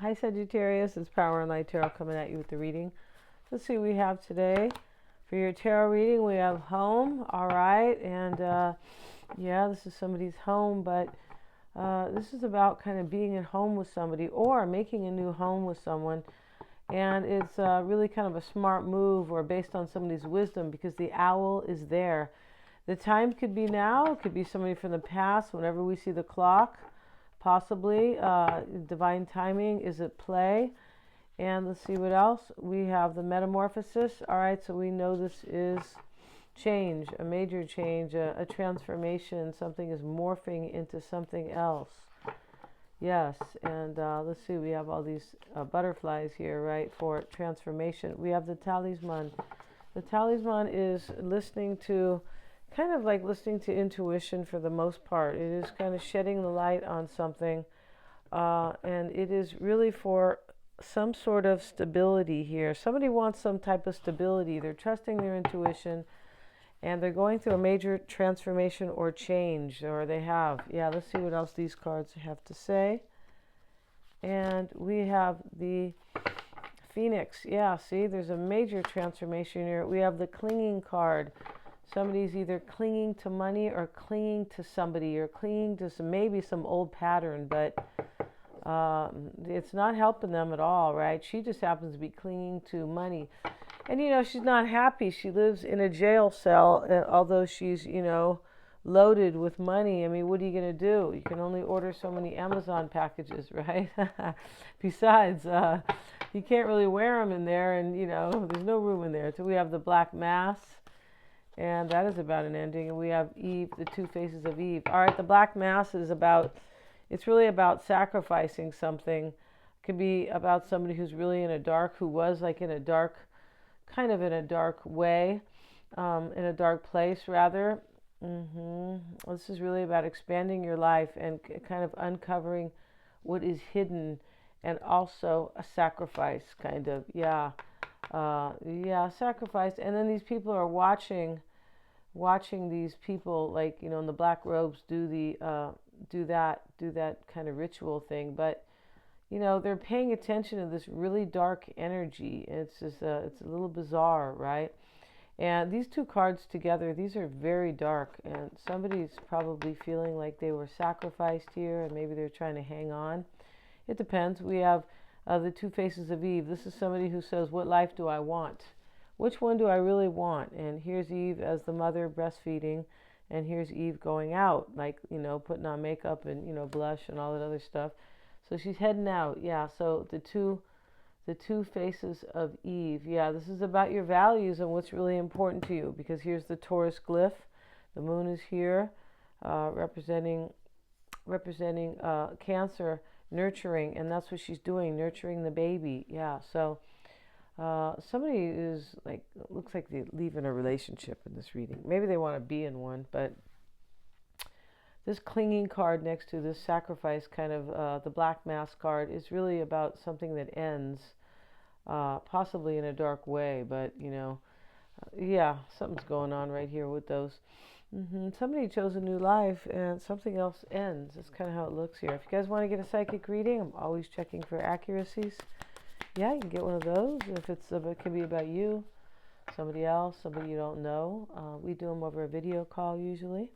Hi Sagittarius, it's Power and Light Tarot coming at you with the reading. Let's see what we have today. For your tarot reading, we have home, all right, and yeah, this is somebody's home, but this is about kind of being at home with somebody or making a new home with someone, and it's really kind of a smart move or based on somebody's wisdom because the owl is there. The time could be now, it could be somebody from the past, whenever we see the clock. Possibly divine timing is at play. And let's see what else we have. The metamorphosis. All right, so we know this is change, a major change, a transformation. Something is morphing into something else. Yes, and let's see, we have all these butterflies here, right, for transformation. We have the talisman. The talisman is listening to, kind of like listening to intuition for the most part. It is kind of shedding the light on something, and it is really for some sort of stability here. Somebody wants some type of stability. They're trusting their intuition, and they're going through a major transformation or change, or they have. Yeah, let's see what else these cards have to say. And we have the Phoenix. Yeah, see, there's a major transformation here. We have the clinging card. Somebody's either clinging to money or clinging to somebody or clinging to maybe some old pattern, but it's not helping them at all, right? She just happens to be clinging to money. And, she's not happy. She lives in a jail cell, although she's, loaded with money. I mean, what are you going to do? You can only order so many Amazon packages, right? Besides, you can't really wear them in there, and, there's no room in there. So we have the Black Mass. And that is about an ending. And we have Eve, the two faces of Eve. All right, the Black Mass is about, it's really about sacrificing something. It could be about somebody who's really in a dark, who was like in a dark, kind of in a dark way, in a dark place rather. This is really about expanding your life and kind of uncovering what is hidden, and also a sacrifice, kind of. Yeah. Sacrifice. And then these people are watching these people, like, in the black robes do that kind of ritual thing, but they're paying attention to this really dark energy. It's just it's a little bizarre, right? And these two cards together, these are very dark, and somebody's probably feeling like they were sacrificed here, and maybe they're trying to hang on. It depends. We have the two faces of Eve. This is somebody who says, what life do I want? Which one do I really want? And here's Eve as the mother breastfeeding, and here's Eve going out, like, putting on makeup and, blush and all that other stuff. So she's heading out. Yeah, so the two faces of Eve. Yeah, this is about your values and what's really important to you, because here's the Taurus glyph. The moon is here, representing Cancer, nurturing, and that's what she's doing, nurturing the baby. Yeah, so somebody is like, looks like they leave in a relationship in this reading. Maybe they want to be in one, but this clinging card next to this sacrifice, kind of the Black Mass card, is really about something that ends, possibly in a dark way, but yeah, something's going on right here with those. Somebody chose a new life and something else ends. That's kind of how it looks here. If you guys want to get a psychic reading, I'm always checking for accuracies. Yeah, you can get one of those. If it can be about you, somebody else, somebody you don't know. We do them over a video call usually.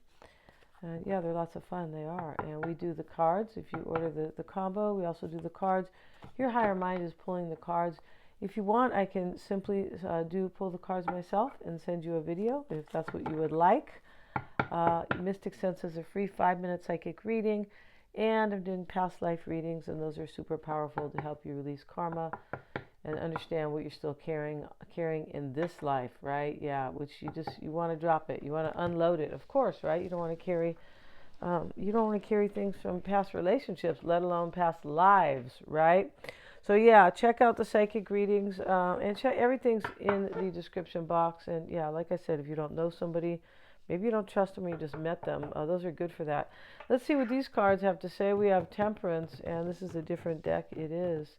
And yeah, they're lots of fun. They are. And we do the cards. If you order the combo, we also do the cards. Your higher mind is pulling the cards. If you want, I can simply pull the cards myself and send you a video if that's what you would like. Mystic Sense is a free 5-minute psychic reading, and I'm doing past life readings, and those are super powerful to help you release karma and understand what you're still carrying in this life, right? Yeah, which you want to drop it, you want to unload it, of course, right? You don't want to carry things from past relationships, let alone past lives, right? So yeah, check out the psychic readings, and check, everything's in the description box. And yeah, like I said, if you don't know somebody, maybe you don't trust them or you just met them, those are good for that. Let's see what these cards have to say. We have Temperance, and this is a different deck. It is,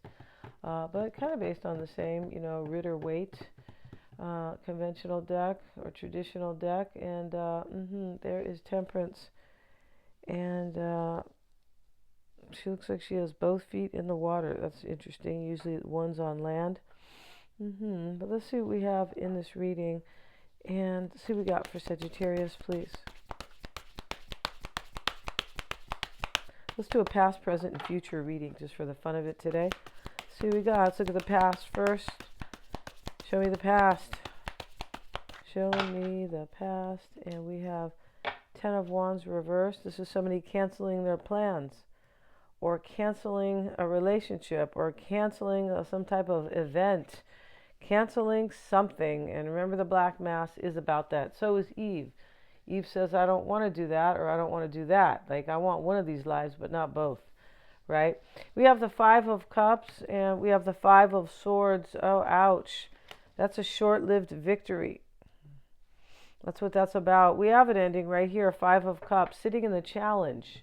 but kind of based on the same, Ritter-Waite conventional deck or traditional deck. And there is Temperance. And she looks like she has both feet in the water. That's interesting. Usually one's on land. But let's see what we have in this reading. And see what we got for Sagittarius, please. Let's do a past, present, and future reading just for the fun of it today. See what we got. Let's look at the past first. Show me the past. Show me the past. And we have Ten of Wands reversed. This is somebody canceling their plans, or canceling a relationship, or canceling some type of event, canceling something. And remember, the Black Mass is about that. So is Eve. Eve says, I don't want to do that, or I don't want to do that. Like, I want one of these lives, but not both, right? We have the Five of Cups, and we have the Five of Swords. Oh, ouch. That's a short-lived victory. That's what that's about. We have it ending right here, Five of Cups, sitting in the challenge.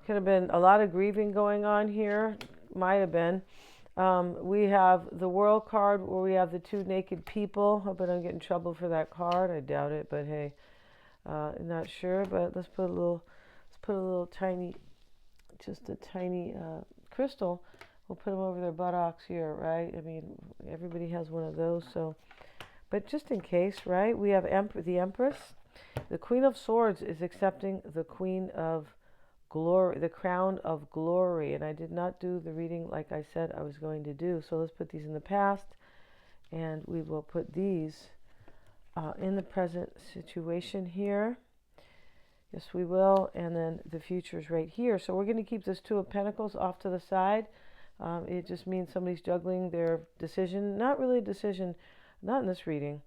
Could have been a lot of grieving going on here. Might have been. We have the World card, where we have the two naked people. Hope I don't get in trouble for that card. I doubt it, but hey. Not sure, but let's put a little tiny, just a tiny crystal. We'll put them over their buttocks here, right? I mean, everybody has one of those, so. But just in case, right? We have the Empress. The Queen of Swords is accepting the Queen of Glory, the Crown of Glory. And I did not do the reading like I said I was going to do. So let's put these in the past, and we will put these in the present situation here. Yes, we will. And then the future is right here. So we're going to keep this Two of Pentacles off to the side. It just means somebody's juggling their decision. Not really a decision, not in this reading.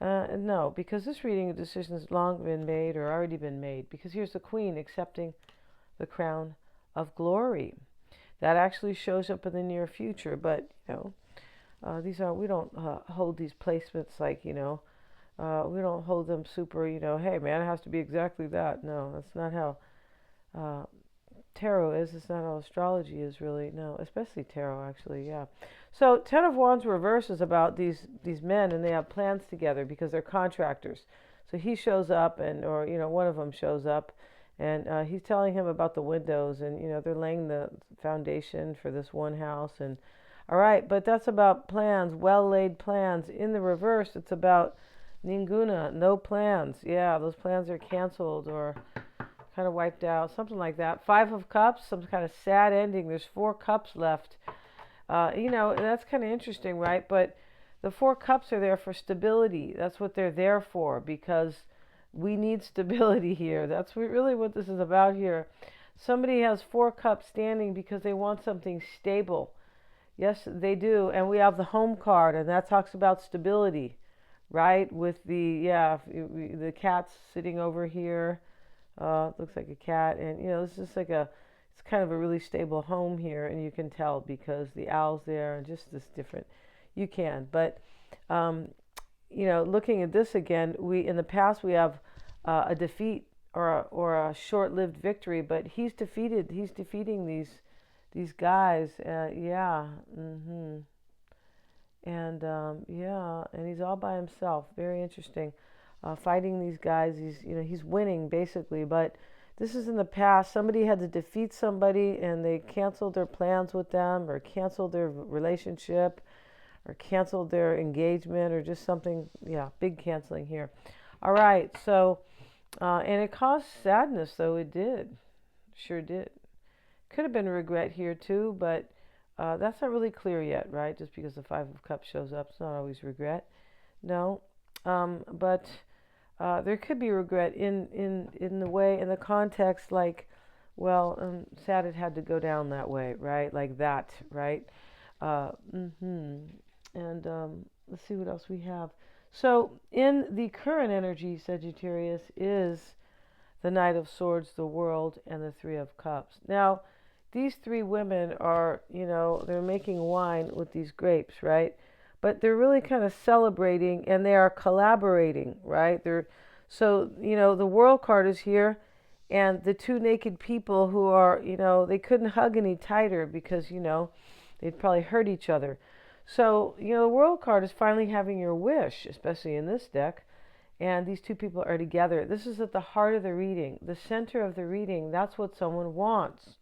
No, because this reading, a decision has long been made or already been made. Because here's the Queen accepting the Crown of Glory. That actually shows up in the near future. But, you know, we don't hold these placements like, you know, we don't hold them super, you know, hey, man, it has to be exactly that. No, that's not how tarot is. It's not how astrology is, really. No, especially tarot, actually, yeah. So Ten of Wands reverse is about these men, and they have plans together because they're contractors. So he shows up, or, you know, one of them shows up, and he's telling him about the windows, and, you know, they're laying the foundation for this one house. And all right, but that's about plans, well-laid plans. In the reverse, it's about Ninguna, no plans. Yeah, those plans are canceled or kind of wiped out, something like that. Five of Cups, some kind of sad ending. There's 4 cups left. You know, that's kind of interesting, right? But the 4 cups are there for stability. That's what they're there for, because we need stability here. That's really what this is about here. Somebody has 4 cups standing because they want something stable. Yes, they do. And we have the Home card, and that talks about stability. Right, with the cat's sitting over here. Looks like a cat, and you know, it's just like it's kind of a really stable home here, and you can tell because the owl's there and just this different. You can, but you know, looking at this again, in the past we have a defeat or a short-lived victory, but he's defeating these guys. Yeah. And and he's all by himself. Very interesting. Fighting these guys, he's winning basically. But this is in the past. Somebody had to defeat somebody, and they canceled their plans with them, or canceled their relationship, or canceled their engagement, or just something. Yeah, big canceling here. All right. So, and it caused sadness, though. It did. Sure did. Could have been regret here too, but. That's not really clear yet, right? Just because the Five of Cups shows up, it's not always regret. No, but there could be regret in the way, in the context, like, well, sad it had to go down that way, right? Like that, right? And let's see what else we have. So in the current energy, Sagittarius, is the Knight of Swords, the World, and the Three of Cups. Now, these 3 women are, you know, they're making wine with these grapes, right? But they're really kind of celebrating, and they are collaborating, right? So, you know, the World card is here, and the 2 naked people who are, you know, they couldn't hug any tighter because, you know, they'd probably hurt each other. So, you know, the World card is finally having your wish, especially in this deck, and these 2 people are together. This is at the heart of the reading, the center of the reading. That's what someone wants.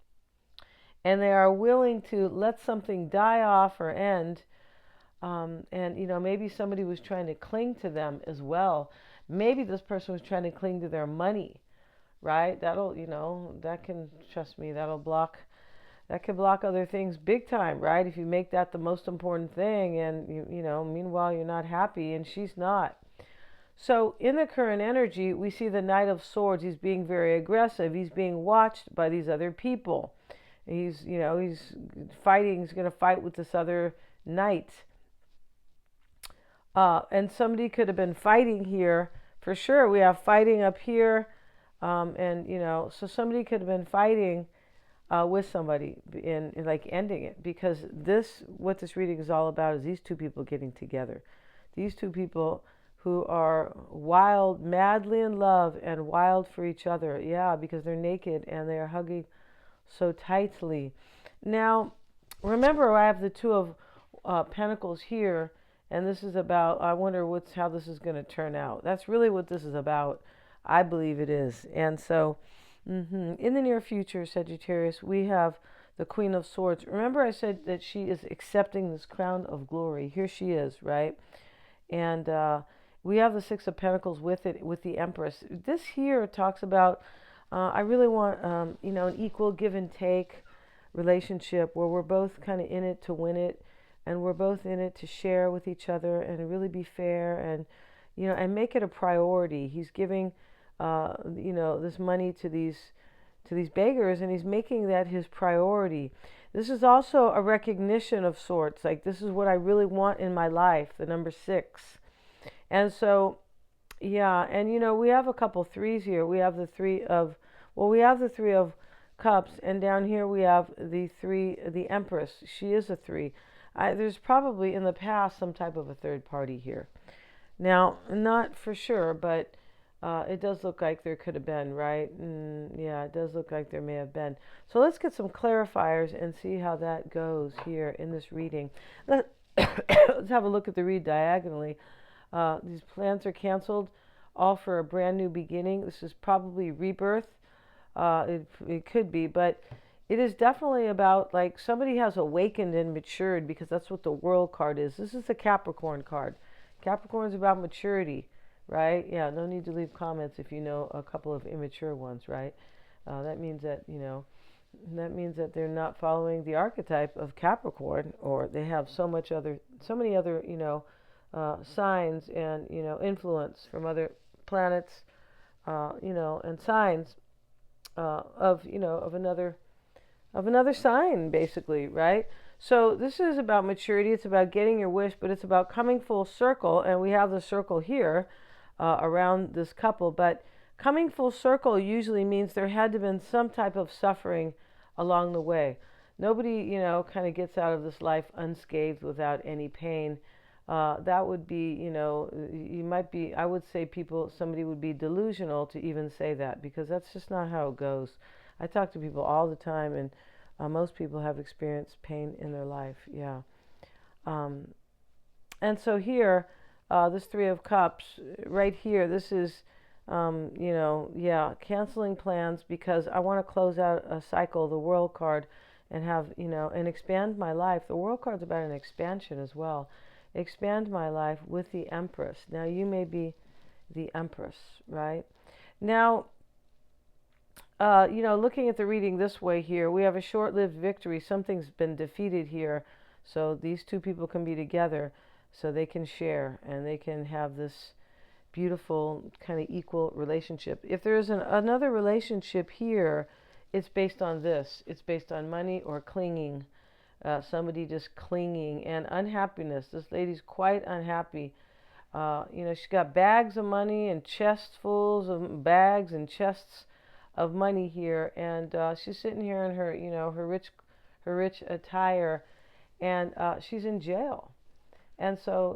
and they are willing to let something die off or end. And maybe somebody was trying to cling to them as well. Maybe this person was trying to cling to their money, right? That can, trust me, that can block other things big time, right? If you make that the most important thing, and meanwhile you're not happy and she's not. So in the current energy, we see the Knight of Swords. He's being very aggressive. He's being watched by these other people. He's fighting. He's going to fight with this other knight. And somebody could have been fighting here for sure. We have fighting up here, so somebody could have been fighting with somebody in like ending it, because what this reading is all about is these two people getting together. These two people who are wild, madly in love and wild for each other. Yeah, because they're naked and they are hugging so tightly. Now, remember, I have the Two of Pentacles here, and this is about, I wonder how this is going to turn out. That's really what this is about. I believe it is. And so, in the near future, Sagittarius, we have the Queen of Swords. Remember I said that she is accepting this crown of glory. Here she is, right? And we have the Six of Pentacles with it, with the Empress. This here talks about, I really want, an equal give and take relationship where we're both kind of in it to win it, and we're both in it to share with each other and really be fair, and and make it a priority. He's giving this money to these beggars, and he's making that his priority. This is also a recognition of sorts, like this is what I really want in my life, the number 6. And so, yeah, and we have a couple threes here. We have the Three of Cups, and down here we have the Empress. She is a 3. There's probably in the past some type of a third party here. Now, not for sure, but it does look like there could have been, right? Yeah, it does look like there may have been. So let's get some clarifiers and see how that goes here in this reading. Let's have a look at the read diagonally. These plans are canceled, all for a brand new beginning. This is probably rebirth. It could be, but it is definitely about, like, somebody has awakened and matured, because that's what the World card is. This is the Capricorn card. Capricorn is about maturity, right? Yeah, no need to leave comments if you know a couple of immature ones, right? That means that, they're not following the archetype of Capricorn, or they have so many other, signs and, influence from other planets, and signs of another sign, basically, right? So this is about maturity. It's about getting your wish, but it's about coming full circle. And we have the circle here around this couple. But coming full circle usually means there had to have been some type of suffering along the way. Nobody, kind of gets out of this life unscathed without any pain. That would be, I would say somebody would be delusional to even say that, because that's just not how it goes. I talk to people all the time, and most people have experienced pain in their life, yeah. And so here, this Three of Cups, right here, this is, canceling plans because I want to close out a cycle, the World card, and have, and expand my life. The World card's about an expansion as well. Expand my life with the Empress. Now, you may be the Empress, right? Now, looking at the reading this way here, we have a short-lived victory. Something's been defeated here. So these two people can be together, so they can share, and they can have this beautiful kind of equal relationship. If there's another relationship here, it's based on this. It's based on money or clinging. Somebody just clinging and unhappiness. This lady's quite unhappy. She's got bags of money and chests full of bags and chests of money here, and she's sitting here in her, her rich attire, and she's in jail. And so,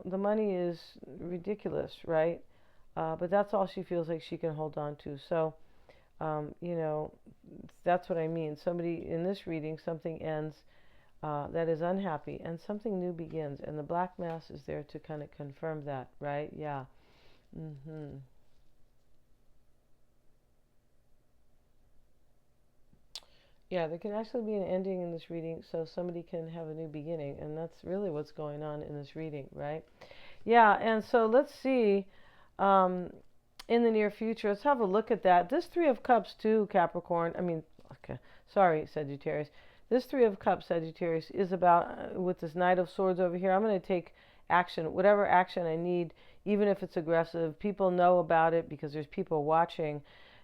the money is ridiculous, right? But that's all she feels like she can hold on to. So, that's what I mean. Somebody in this reading, something ends that is unhappy, and something new begins. And the Black Mass is there to kind of confirm that, right? Yeah. Yeah, there can actually be an ending in this reading, so somebody can have a new beginning, and that's really what's going on in this reading, right? Yeah, and so let's see, um, in the near future, let's have a look at that. This Three of Cups, too, Capricorn, okay, sorry, Sagittarius. This Three of Cups, Sagittarius, is about, with this Knight of Swords over here, I'm going to take action, whatever action I need, even if it's aggressive. People know about it because there's people watching.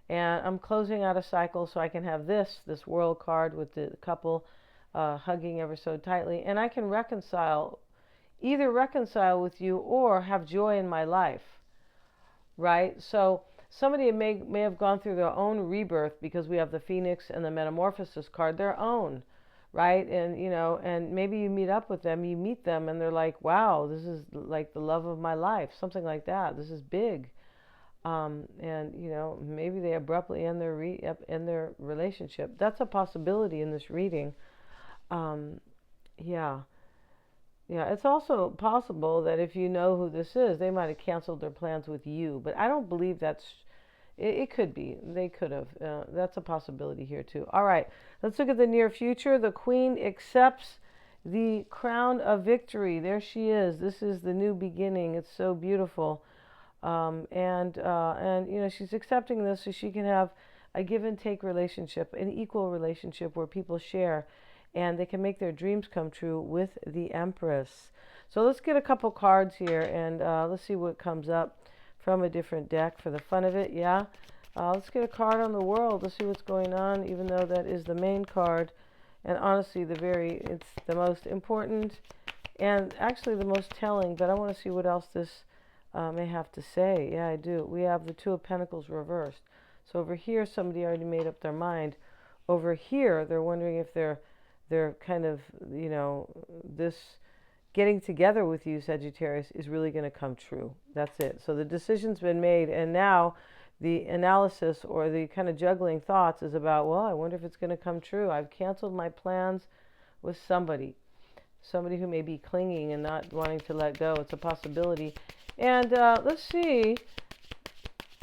And I'm closing out a cycle so I can have this World card with the couple hugging ever so tightly. And I can either reconcile with you or have joy in my life, right? So somebody may have gone through their own rebirth because we have the Phoenix and the Metamorphosis card, their own, right? And, and maybe you meet them and they're like, wow, this is like the love of my life, something like that. This is big. And maybe they abruptly end their relationship. That's a possibility in this reading. Yeah, yeah. It's also possible that if you know who this is, they might have canceled their plans with you. But I don't believe that's. It could be. They could have. That's a possibility here too. All right. Let's look at the near future. The Queen accepts the crown of victory. There she is. This is the new beginning. It's so beautiful. And she's accepting this so she can have a give and take relationship, an equal relationship where people share and they can make their dreams come true with the Empress. So let's get a couple cards here and let's see what comes up from a different deck for the fun of it. Yeah, let's get a card on the world. Let's see what's going on, even though that is the main card. And honestly, it's the most important and actually the most telling, but I want to see what else this may have to say. Yeah, I do. We have the Two of Pentacles reversed. So over here, somebody already made up their mind. Over here, they're wondering if they're kind of, this getting together with you, Sagittarius, is really going to come true. That's it. So the decision's been made, and now the analysis or the kind of juggling thoughts is about, well, I wonder if it's going to come true. I've canceled my plans with somebody who may be clinging and not wanting to let go. It's a possibility. And let's see.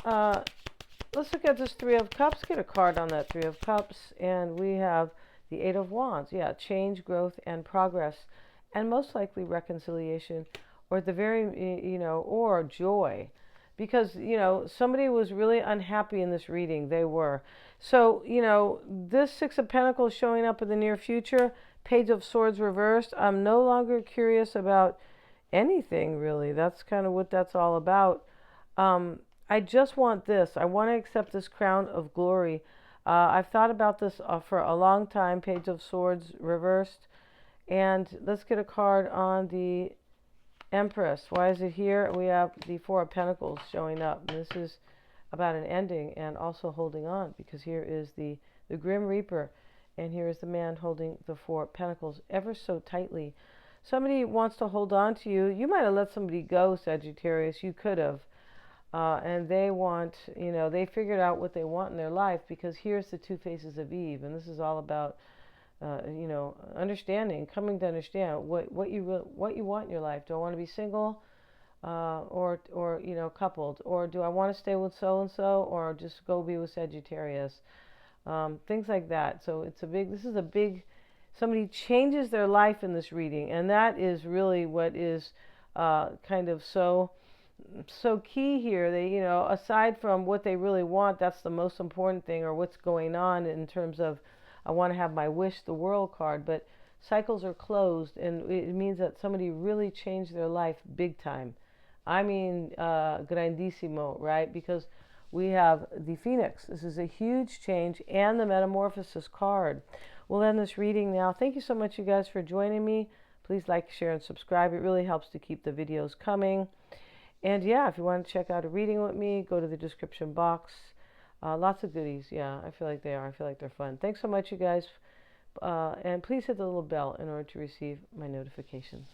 Let's look at this Three of Cups. Get a card on that Three of Cups. And we have the Eight of Wands. Yeah, change, growth, and progress. And most likely reconciliation. Or at the very, or joy. Because, somebody was really unhappy in this reading. They were. So, this Six of Pentacles showing up in the near future. Page of Swords reversed. I'm no longer curious about anything, really. That's kind of what that's all about. I just want this. I want to accept this crown of glory. I've thought about this for a long time. Page of Swords reversed. And let's get a card on the Empress. Why is it here? We have the Four of Pentacles showing up. And this is about an ending and also holding on, because here is the Grim Reaper. And here is the man holding the Four of Pentacles ever so tightly. Somebody wants to hold on to you. You might have let somebody go, Sagittarius. You could have. And they want, they figured out what they want in their life, because here's the Two Faces of Eve. And this is all about, understanding, coming to understand what you want in your life. Do I want to be single or coupled? Or do I want to stay with so-and-so or just go be with Sagittarius? Things like that. So this is a big, somebody changes their life in this reading, and that is really what is kind of so key here. They, aside from what they really want, that's the most important thing, or what's going on in terms of, I want to have my wish, the World card, but cycles are closed, and it means that somebody really changed their life big time. I mean, grandissimo, right? Because we have the Phoenix. This is a huge change, and the Metamorphosis card. We'll end this reading now. Thank you so much, you guys, for joining me. Please like, share, and subscribe. It really helps to keep the videos coming. And yeah, if you want to check out a reading with me, go to the description box. Lots of goodies. Yeah, I feel like they are. I feel like they're fun. Thanks so much, you guys. And please hit the little bell in order to receive my notifications.